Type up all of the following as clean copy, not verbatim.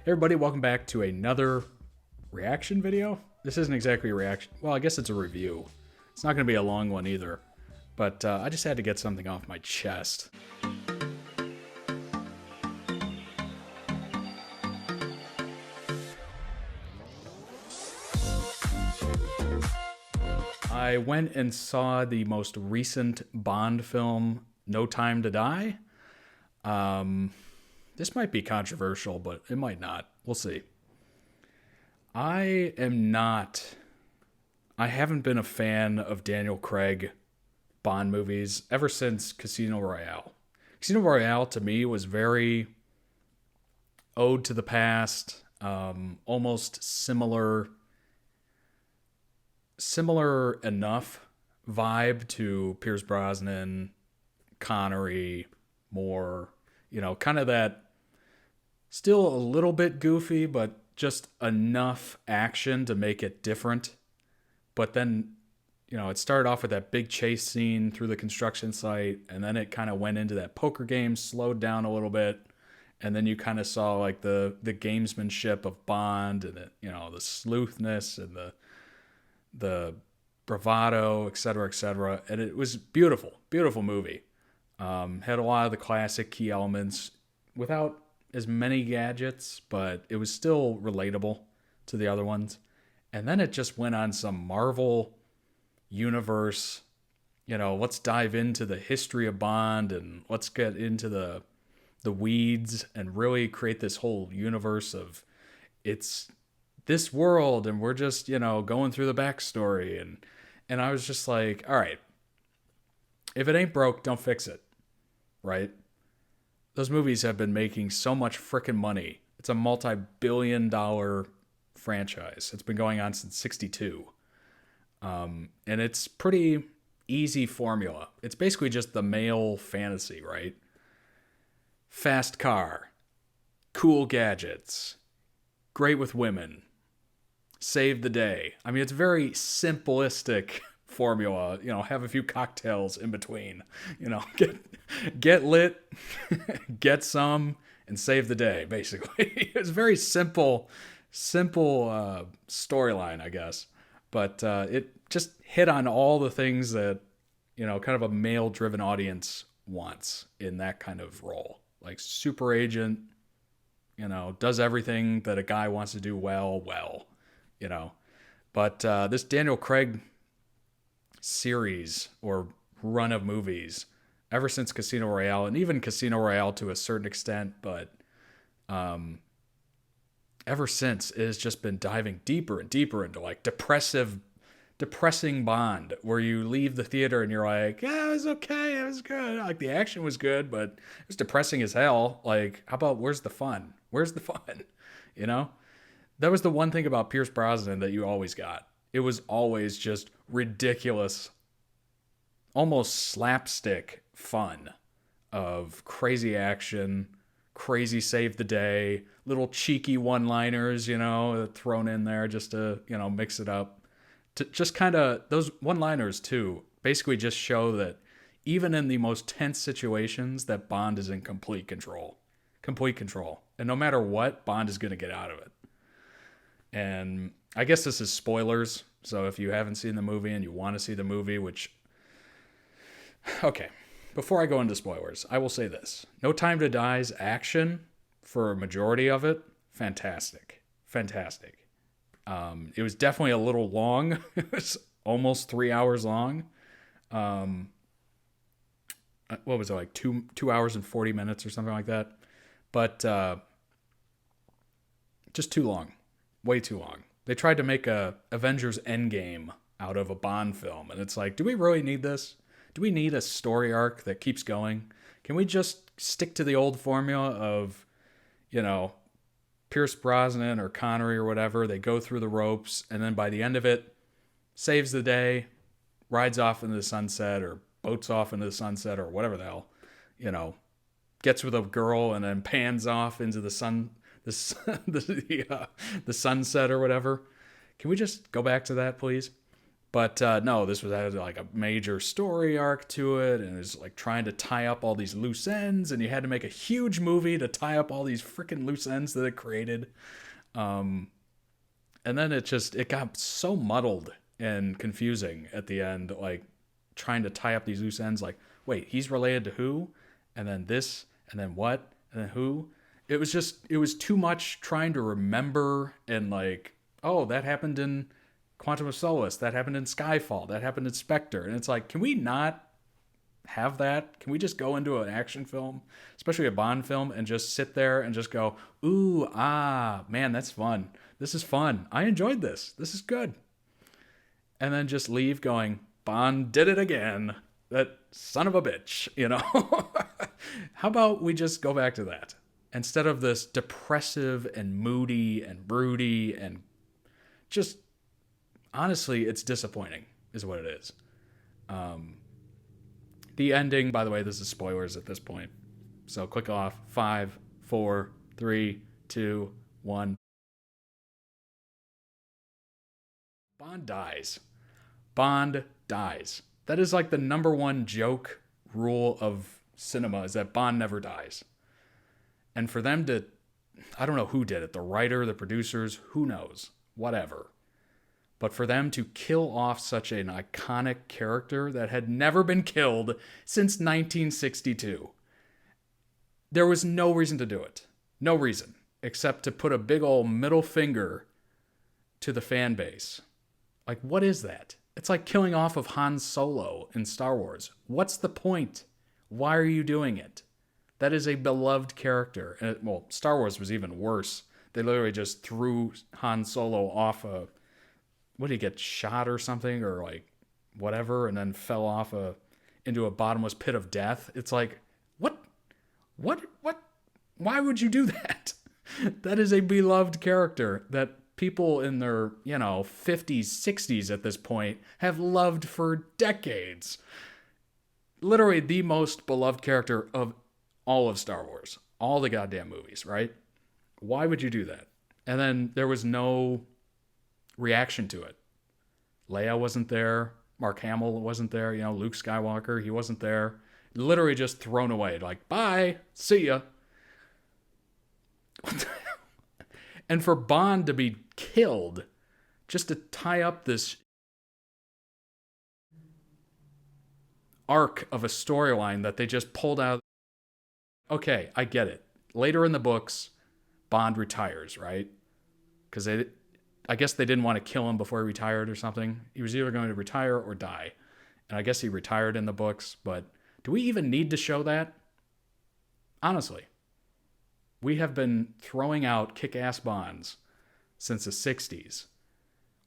Everybody, welcome back to another reaction video. This isn't exactly a reaction. Well, I guess it's a review. It's not going to be a long one either, but I just had to get something off my chest. I went and saw the most recent Bond film, No Time to Die. This might be controversial, but it might not. We'll see. I am not. I haven't been a fan of Daniel Craig Bond movies ever since Casino Royale. Casino Royale to me was very ode to the past, almost similar enough vibe to Pierce Brosnan, Connery, Moore. Kind of that still a little bit goofy, but just enough action to make it different. But then, it started off with that big chase scene through the construction site, and then it kind of went into that poker game, slowed down a little bit, and then you kind of saw like the gamesmanship of Bond and the sleuthness and the bravado, et cetera, et cetera. And it was beautiful, beautiful movie. Had a lot of the classic key elements without as many gadgets, but it was still relatable to the other ones. And then it just went on some Marvel universe, let's dive into the history of Bond and let's get into the weeds and really create this whole universe of it's this world and we're just, going through the backstory and I was just like, all right, if it ain't broke, don't fix it. Right? Those movies have been making so much freaking money. It's a multi-billion-dollar franchise. It's been going on since 62. And it's pretty easy formula. It's basically just the male fantasy, right? Fast car, cool gadgets, great with women, save the day. I mean, it's very simplistic formula. Have a few cocktails in between. Get lit, get some, and save the day. Basically, it's very simple storyline, I guess. But it just hit on all the things that kind of a male-driven audience wants in that kind of role, like super agent. Does everything that a guy wants to do well. But this Daniel Craig series or run of movies ever since Casino Royale, and even Casino Royale to a certain extent, but ever since it has just been diving deeper and deeper into like depressing Bond, where you leave the theater and you're like, yeah, it was okay, it was good, like the action was good, but it was depressing as hell. Like, how about where's the fun? That was the one thing about Pierce Brosnan that you always got. It was always just ridiculous, almost slapstick fun of crazy action, crazy save the day, little cheeky one-liners, thrown in there just to, mix it up. To just kind of, those one-liners too, basically just show that even in the most tense situations, that Bond is in complete control. Complete control. And no matter what, Bond is going to get out of it. And I guess this is spoilers. So if you haven't seen the movie and you want to see the movie, okay, before I go into spoilers, I will say this. No Time to Die's action, for a majority of it, fantastic. Fantastic. It was definitely a little long. It was almost 3 hours long. What was it, like 2 hours and 40 minutes or something like that? But just too long. Way too long. They tried to make a Avengers Endgame out of a Bond film, and it's like, do we really need this? Do we need a story arc that keeps going? Can we just stick to the old formula of, Pierce Brosnan or Connery or whatever, they go through the ropes, and then by the end of it, saves the day, rides off into the sunset, or boats off into the sunset, or whatever the hell, gets with a girl and then pans off into the sunset or whatever. Can we just go back to that, please? But no, this was had like a major story arc to it, and it was like trying to tie up all these loose ends, and you had to make a huge movie to tie up all these freaking loose ends that it created. And then it got so muddled and confusing at the end, like trying to tie up these loose ends. Like, wait, he's related to who, and then this, and then what, and then who? It was too much trying to remember and like, oh, that happened in Quantum of Solace, that happened in Skyfall, that happened in Spectre, and it's like, can we not have that? Can we just go into an action film, especially a Bond film, and just sit there and just go, ooh, ah, man, that's fun. This is fun. I enjoyed this. This is good. And then just leave going, Bond did it again. That son of a bitch, you know? How about we just go back to that? Instead of this depressive and moody and broody and just, honestly, it's disappointing, is what it is. The ending, by the way, this is spoilers at this point. So click off. 5, 4, 3, 2, 1. Bond dies. Bond dies. That is like the number one joke rule of cinema, is that Bond never dies. And for them to, I don't know who did it, the writer, the producers, who knows, whatever. But for them to kill off such an iconic character that had never been killed since 1962, there was no reason to do it. No reason, except to put a big old middle finger to the fan base. Like, what is that? It's like killing off of Han Solo in Star Wars. What's the point? Why are you doing it? That is a beloved character. And well, Star Wars was even worse. They literally just threw Han Solo off a, what did he get, shot or something, or like whatever, and then fell off into a bottomless pit of death. It's like, what, why would you do that? That is a beloved character that people in their, 50s, 60s at this point have loved for decades. Literally the most beloved character of all of Star Wars. All the goddamn movies, right? Why would you do that? And then there was no reaction to it. Leia wasn't there. Mark Hamill wasn't there. Luke Skywalker, he wasn't there. Literally just thrown away. Like, bye, see ya. What the hell? And for Bond to be killed just to tie up this arc of a storyline that they just pulled out. Okay, I get it. Later in the books, Bond retires, right? Because I guess they didn't want to kill him before he retired or something. He was either going to retire or die. And I guess he retired in the books, but do we even need to show that? Honestly. We have been throwing out kick-ass Bonds since the 60s.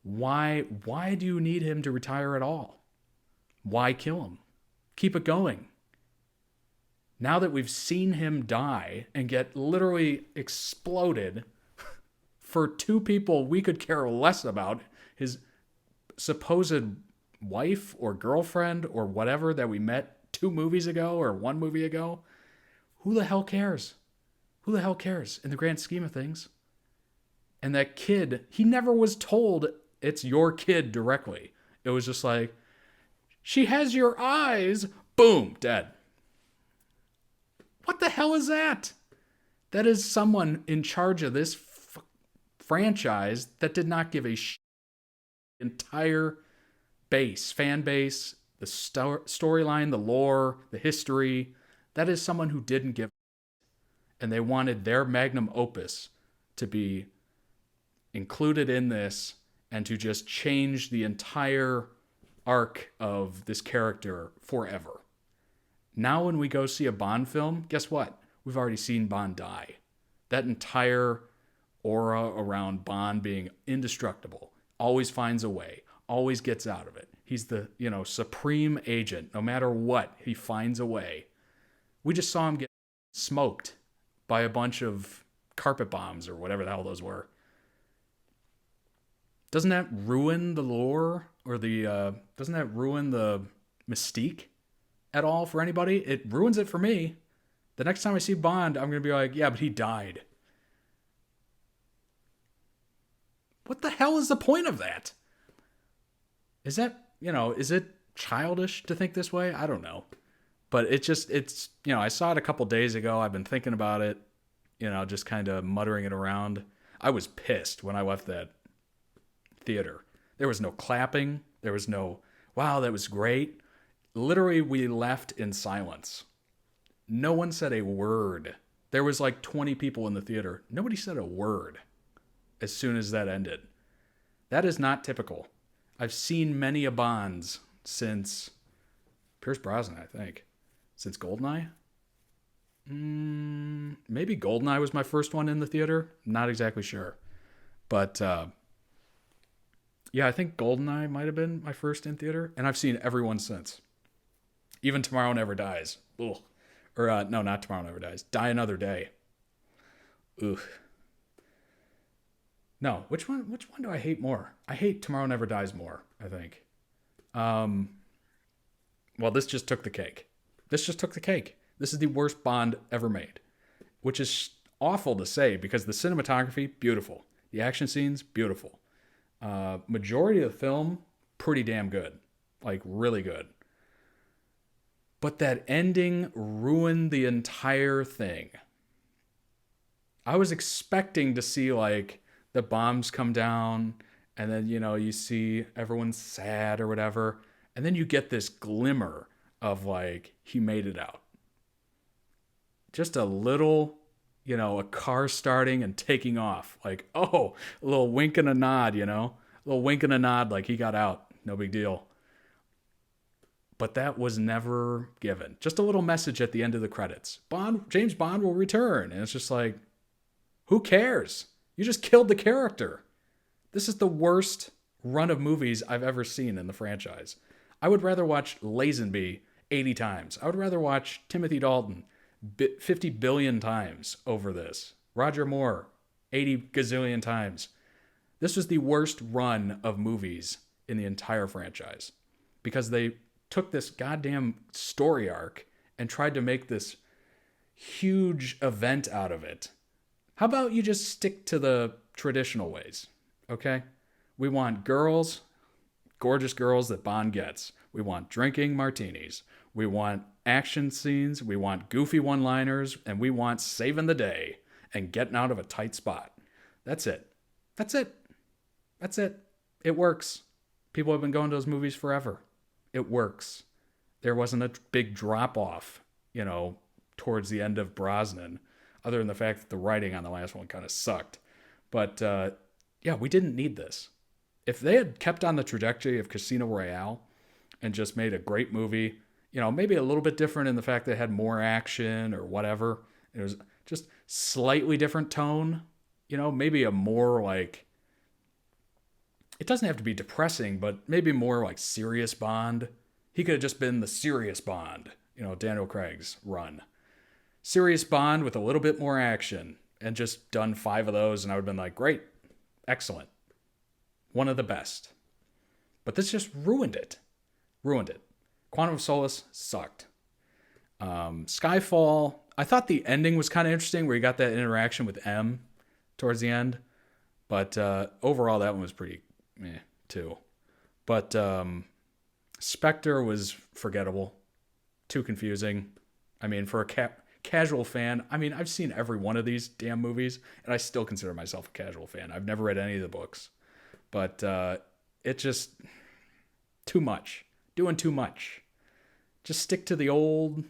Why do you need him to retire at all? Why kill him? Keep it going. Now that we've seen him die and get literally exploded for two people we could care less about, his supposed wife or girlfriend or whatever that we met 2 movies ago or 1 movie ago, who the hell cares? Who the hell cares in the grand scheme of things? And that kid, he never was told it's your kid directly. It was just like, she has your eyes. Boom, dead. What the hell is that? That is someone in charge of this franchise that did not give a entire base, fan base, the storyline, the lore, the history. That is someone who didn't give. And they wanted their magnum opus to be included in this and to just change the entire arc of this character forever. Now when we go see a Bond film, guess what? We've already seen Bond die. That entire aura around Bond being indestructible, always finds a way, always gets out of it. He's the, supreme agent. No matter what, he finds a way. We just saw him get smoked by a bunch of carpet bombs or whatever the hell those were. Doesn't that ruin the lore or doesn't that ruin the mystique at all for anybody? It ruins it for me. The next time I see Bond, I'm going to be like, yeah, but he died. What the hell is the point of that? Is that, is it childish to think this way? I don't know. But I saw it a couple days ago. I've been thinking about it, just kind of muttering it around. I was pissed when I left that theater. There was no clapping. There was no, wow, that was great. Literally, we left in silence. No one said a word. There was like 20 people in the theater. Nobody said a word as soon as that ended. That is not typical. I've seen many a Bonds since Pierce Brosnan, I think. Since Goldeneye? Maybe Goldeneye was my first one in the theater. Not exactly sure. But yeah, I think Goldeneye might have been my first in theater. And I've seen everyone since. Even Tomorrow Never Dies. Ugh. Or no, not Tomorrow Never Dies. Die Another Day. Ugh. No, which one do I hate more? I hate Tomorrow Never Dies more, I think. Well, this just took the cake. This is the worst Bond ever made, which is awful to say because the cinematography, beautiful. The action scenes, beautiful. Majority of the film, pretty damn good. Like, really good. But that ending ruined the entire thing. I was expecting to see, like, the bombs come down, and then, you see everyone's sad or whatever, and then you get this glimmer of, like, he made it out. Just a little, a car starting and taking off. Like, oh, a little wink and a nod, A little wink and a nod like he got out. No big deal. But that was never given. Just a little message at the end of the credits. James Bond will return. And it's just like, who cares? You just killed the character. This is the worst run of movies I've ever seen in the franchise. I would rather watch Lazenby 80 times. I would rather watch Timothy Dalton 50 billion times over this. Roger Moore 80 gazillion times. This was the worst run of movies in the entire franchise because they took this goddamn story arc and tried to make this huge event out of it. How about you just stick to the traditional ways, okay? We want girls, gorgeous girls that Bond gets. We want drinking martinis. We want action scenes. We want goofy one-liners. And we want saving the day and getting out of a tight spot. That's it. That's it. That's it. It works. People have been going to those movies forever. It works. There wasn't a big drop-off, towards the end of Brosnan, other than the fact that the writing on the last one kind of sucked. But, yeah, we didn't need this. If they had kept on the trajectory of Casino Royale and just made a great movie, maybe a little bit different in the fact that it had more action or whatever. It was just slightly different tone, maybe a more like, it doesn't have to be depressing, but maybe more like serious Bond. He could have just been the serious Bond, Daniel Craig's run. Serious Bond with a little bit more action and just done 5 of those. And I would have been like, great, excellent. One of the best. But this just ruined it. Quantum of Solace sucked. Skyfall, I thought the ending was kind of interesting where you got that interaction with M towards the end. But overall, that one was pretty meh, too. But Spectre was forgettable. Too confusing. I mean, for a casual fan, I've seen every one of these damn movies, and I still consider myself a casual fan. I've never read any of the books. But it just, too much. Doing too much. Just stick to the old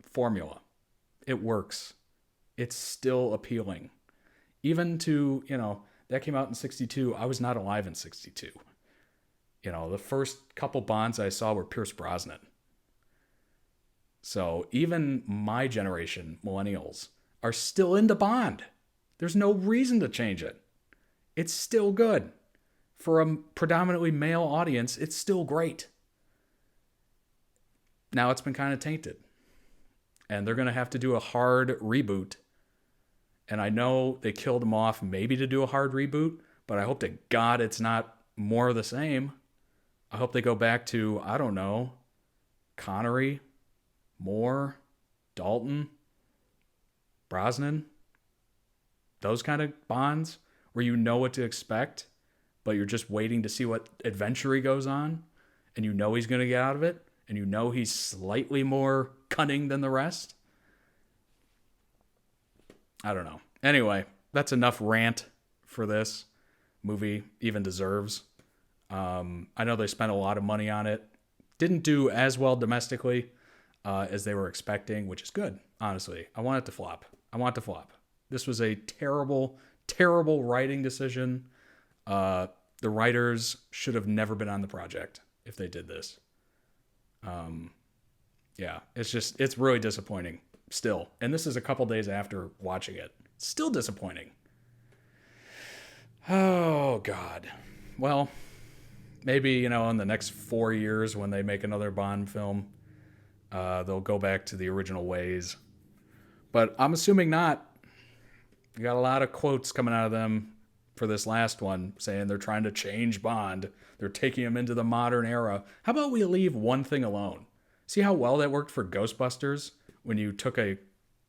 formula. It works. It's still appealing. Even to, that came out in 62. I was not alive in 62. The first couple Bonds I saw were Pierce Brosnan. So even my generation, millennials, are still into Bond. There's no reason to change it. It's still good. For a predominantly male audience, it's still great. Now it's been kind of tainted. And they're going to have to do a hard reboot. And I know they killed him off maybe to do a hard reboot, but I hope to God it's not more of the same. I hope they go back to, I don't know, Connery, Moore, Dalton, Brosnan. Those kind of Bonds where you know what to expect, but you're just waiting to see what adventure he goes on, and you know he's going to get out of it, and you know he's slightly more cunning than the rest. I don't know. Anyway, that's enough rant for this movie even deserves. I know they spent a lot of money on it. Didn't do as well domestically as they were expecting, which is good, honestly. I want it to flop. This was a terrible, terrible writing decision. The writers should have never been on the project if they did this. Yeah, it's really disappointing still. And this is a couple days after watching it. Still disappointing. Oh, God. Well, maybe, in the next 4 years when they make another Bond film, they'll go back to the original ways. But I'm assuming not. You got a lot of quotes coming out of them for this last one saying they're trying to change Bond. They're taking him into the modern era. How about we leave one thing alone? See how well that worked for Ghostbusters when you took a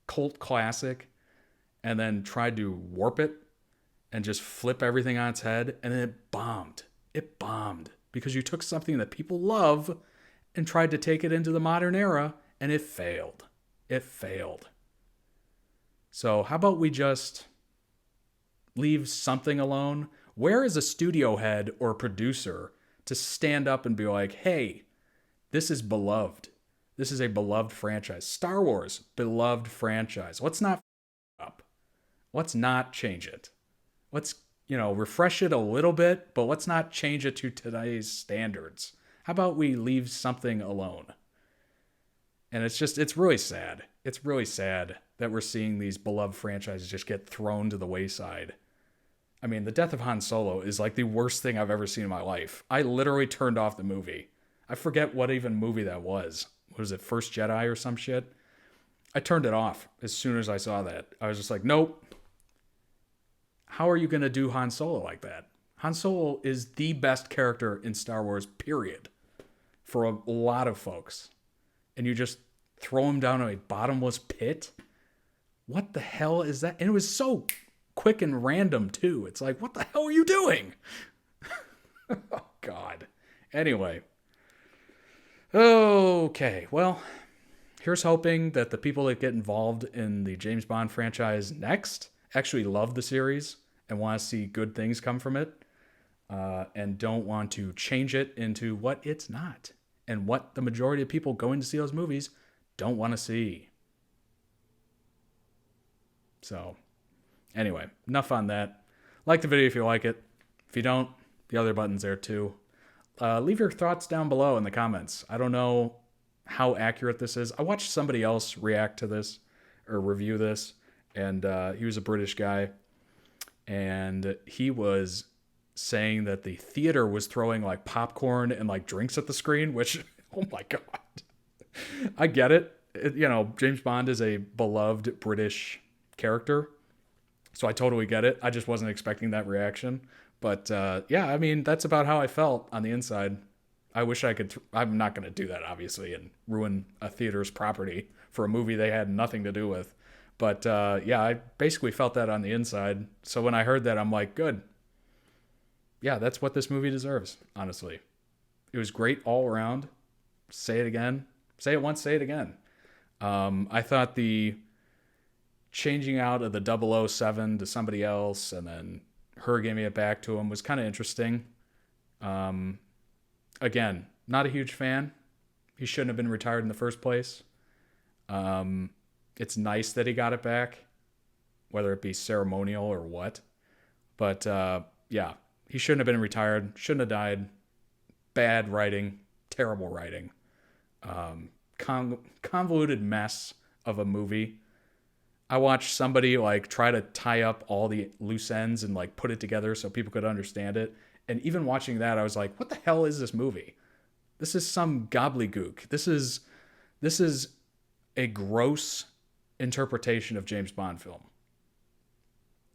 cult classic and then tried to warp it and just flip everything on its head, and then it bombed. It bombed because you took something that people love and tried to take it into the modern era, and it failed. It failed. So how about we just leave something alone? Where is a studio head or producer to stand up and be like, hey, this is beloved. This is a beloved franchise. Star Wars, beloved franchise. Let's not up. Let's not change it. Let's, refresh it a little bit, but let's not change it to today's standards. How about we leave something alone? And it's really sad. It's really sad that we're seeing these beloved franchises just get thrown to the wayside. I mean, the death of Han Solo is like the worst thing I've ever seen in my life. I literally turned off the movie. I forget what even movie that was. Was it First Jedi or some shit? I turned it off as soon as I saw that. I was just like, nope. How are you going to do Han Solo like that? Han Solo is the best character in Star Wars, period, for a lot of folks. And you just throw him down a bottomless pit? What the hell is that? And it was so quick and random, too. It's like, what the hell are you doing? Oh, God. Anyway. Okay, well, here's hoping that the people that get involved in the James Bond franchise next actually love the series and want to see good things come from it, and don't want to change it into what it's not and what the majority of people going to see those movies don't want to see. So, anyway, enough on that. Like the video if you like it. If you don't, the other button's there too. Leave your thoughts down below in the comments. I don't know how accurate this is. I watched somebody else react to this or review this, and he was a British guy, and he was saying that the theater was throwing like popcorn and like drinks at the screen, which, oh my God. I get it. James Bond is a beloved British character, so I totally get it. I just wasn't expecting that reaction. But yeah, I mean, that's about how I felt on the inside. I wish I could. I'm not going to do that, obviously, and ruin a theater's property for a movie they had nothing to do with. But yeah, I basically felt that on the inside. So when I heard that, I'm like, good. Yeah, that's what this movie deserves, honestly. It was great all around. Say it again. Say it once, say it again. I thought the changing out of the 007 to somebody else and then her giving it back to him was kind of interesting. Again, not a huge fan. He shouldn't have been retired in the first place. It's nice that he got it back, whether it be ceremonial or what. But yeah, he shouldn't have been retired. Shouldn't have died. Bad writing. Terrible writing. Convoluted mess of a movie. I watched somebody like try to tie up all the loose ends and like put it together so people could understand it. And even watching that, I was like, what the hell is this movie? This is some gobbledygook. This is a gross interpretation of James Bond film.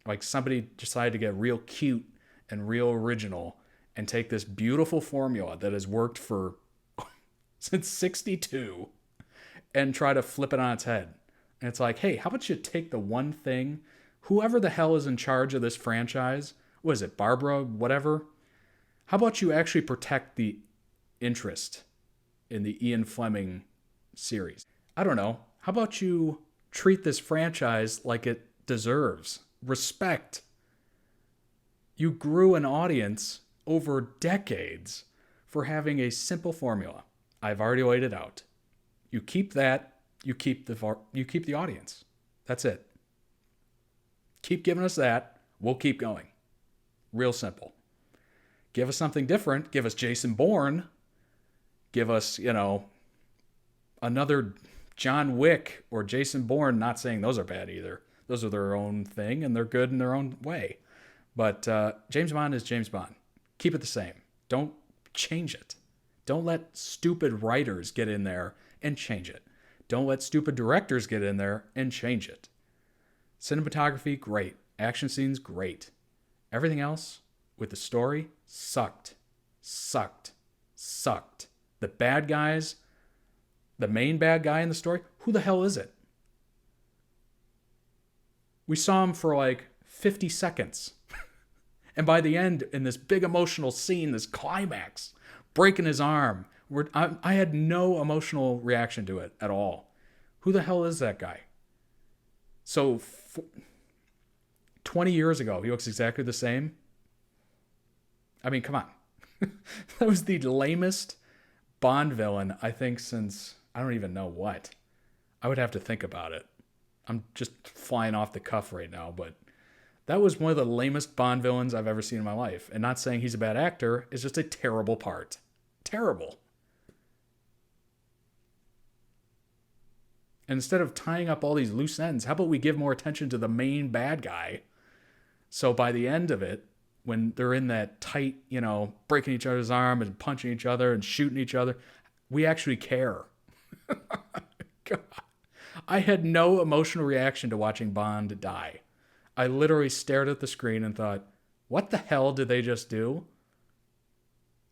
Like somebody decided to get real cute and real original and take this beautiful formula that has worked for since 62 and try to flip it on its head. And it's like, hey, how about you take the one thing, whoever the hell is in charge of this franchise, what is it, Barbara, whatever? How about you actually protect the interest in the Ian Fleming series? I don't know. How about you treat this franchise like it deserves respect? You grew an audience over decades for having a simple formula. I've already laid it out. You keep that, you keep the audience. That's it. Keep giving us that, we'll keep going. Real simple. Give us something different. Give us Jason Bourne. Give us, another John Wick or Jason Bourne. Not saying those are bad either. Those are their own thing and they're good in their own way. But James Bond is James Bond. Keep it the same. Don't change it. Don't let stupid writers get in there and change it. Don't let stupid directors get in there and change it. Cinematography, great. Action scenes, great. Everything else with the story, sucked. The bad guys, the main bad guy in the story, who the hell is it? We saw him for like 50 seconds. And by the end, in this big emotional scene, this climax, breaking his arm, I had no emotional reaction to it at all. Who the hell is that guy? So 20 years ago, he looks exactly the same. I mean, come on. That was the lamest Bond villain, I think, since I don't even know what. I would have to think about it. I'm just flying off the cuff right now, but that was one of the lamest Bond villains I've ever seen in my life. And not saying he's a bad actor, it's just a terrible part. Terrible. And instead of tying up all these loose ends, how about we give more attention to the main bad guy? So by the end of it, when they're in that tight, breaking each other's arm and punching each other and shooting each other, we actually care. God. I had no emotional reaction to watching Bond die. I literally stared at the screen and thought, what the hell did they just do?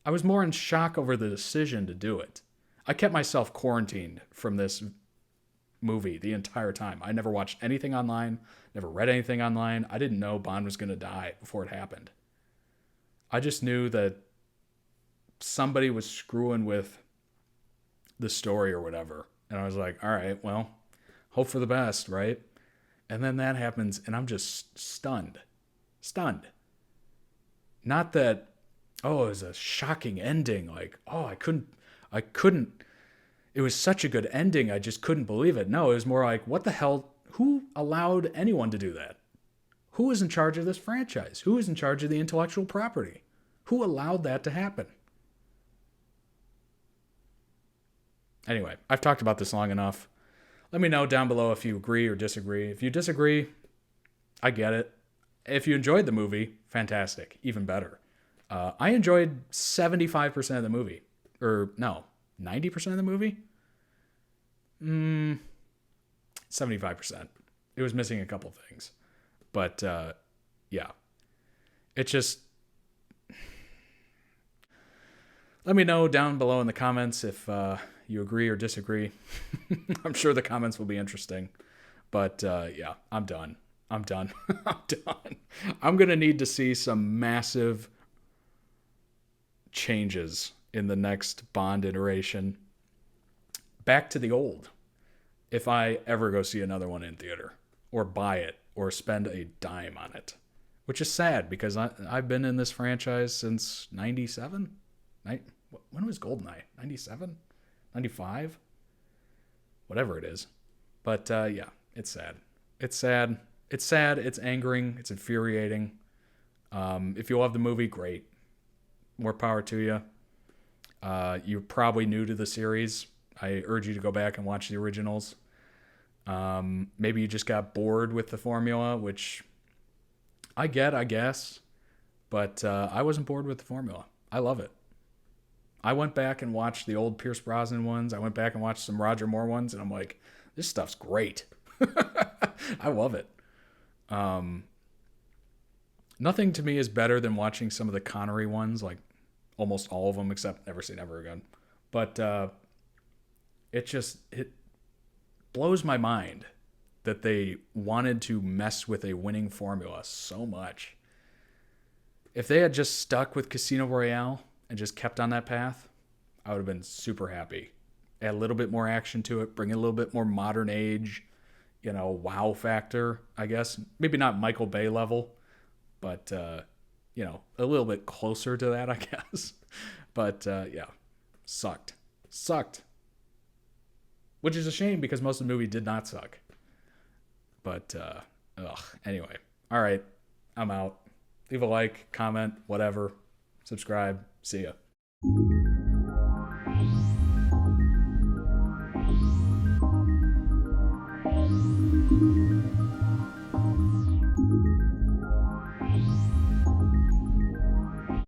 I was more in shock over the decision to do it. I kept myself quarantined from this movie the entire time. I never watched anything online, never read anything online. I didn't know Bond was going to die before it happened. I just knew that somebody was screwing with the story or whatever. And I was like, all right, well, hope for the best, right? And then that happens and I'm just stunned. Not that, oh, it was a shocking ending. Like, oh, I couldn't, it was such a good ending. I just couldn't believe it. No, it was more like, what the hell? Who allowed anyone to do that? Who is in charge of this franchise? Who is in charge of the intellectual property? Who allowed that to happen? Anyway, I've talked about this long enough. Let me know down below if you agree or disagree. If you disagree, I get it. If you enjoyed the movie, fantastic. Even better. I enjoyed 75% of the movie. Or no, 90% of the movie? 75%. It was missing a couple things. But, yeah. It just... Let me know down below in the comments if you agree or disagree. I'm sure the comments will be interesting. But, yeah, I'm done. I'm done. I'm going to need to see some massive changes in the next Bond iteration. Back to the old. If I ever go see another one in theater. Or buy it. Or spend a dime on it. Which is sad because I've been in this franchise since 97? When was GoldenEye? 97? 95? Whatever it is. But yeah, it's sad. It's sad. It's sad. It's angering. It's infuriating. If you love the movie, great. More power to you. You're probably new to the series. I urge you to go back and watch the originals. Maybe you just got bored with the formula, which I get, I guess. But I wasn't bored with the formula. I love it. I went back and watched the old Pierce Brosnan ones. I went back and watched some Roger Moore ones, and I'm like, this stuff's great. I love it. Nothing to me is better than watching some of the Connery ones, like almost all of them, except Never Say Never Again. But it blows my mind that they wanted to mess with a winning formula so much. If they had just stuck with Casino Royale and just kept on that path, I would have been super happy. Add a little bit more action to it, bring a little bit more modern age, wow factor, I guess. Maybe not Michael Bay level, but, a little bit closer to that, I guess. But, yeah, sucked. Sucked. Which is a shame because most of the movie did not suck. But, anyway. All right, I'm out. Leave a like, comment, whatever. Subscribe. See ya.